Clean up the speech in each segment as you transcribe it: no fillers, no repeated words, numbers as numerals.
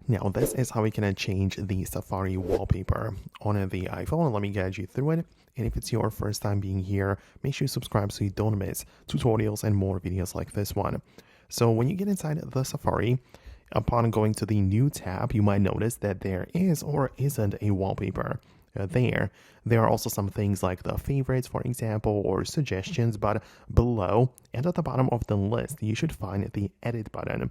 Now, this is how we can change the Safari wallpaper on the iPhone. Let me guide you through it. And if it's your first time being here, make sure you subscribe so you don't miss tutorials and more videos like this one. So when you get inside the Safari, upon going to the new tab, you might notice that there is or isn't a wallpaper there. There are also some things like the favorites, for example, or suggestions, but below and at the bottom of the list, you should find the edit button.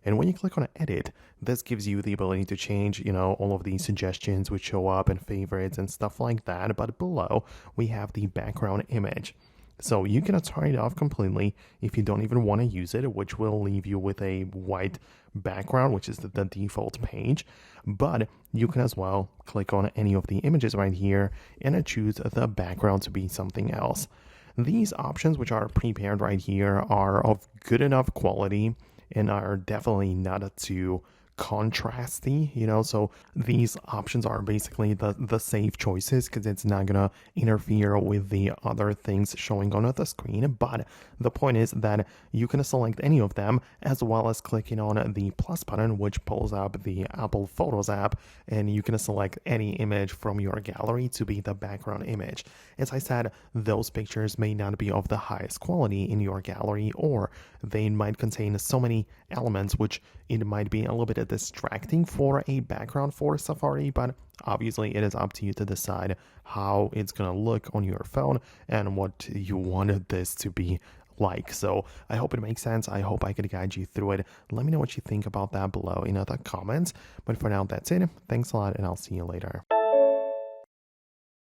And when you click on edit, this gives you the ability to change, all of these suggestions which show up and favorites and stuff like that. But below, we have the background image. So you can turn it off completely if you don't even want to use it, which will leave you with a white background, which is the default page. But you can as well click on any of the images right here and choose the background to be something else. These options, which are prepared right here, are of good enough quality and are definitely not too contrasty, so these options are basically the safe choices because it's not gonna interfere with the other things showing on the screen. But the point is that you can select any of them as well as clicking on the plus button, which pulls up the Apple Photos app, and you can select any image from your gallery to be the background image. As I said, those pictures may not be of the highest quality in your gallery, or they might contain so many elements which it might be a little bit distracting for a background for Safari, but obviously it is up to you to decide how it's going to look on your phone and what you wanted this to be like. So I hope it makes sense. I hope I could guide you through it. Let me know what you think about that below in the comments. But for now, that's it. Thanks a lot, and I'll see you later.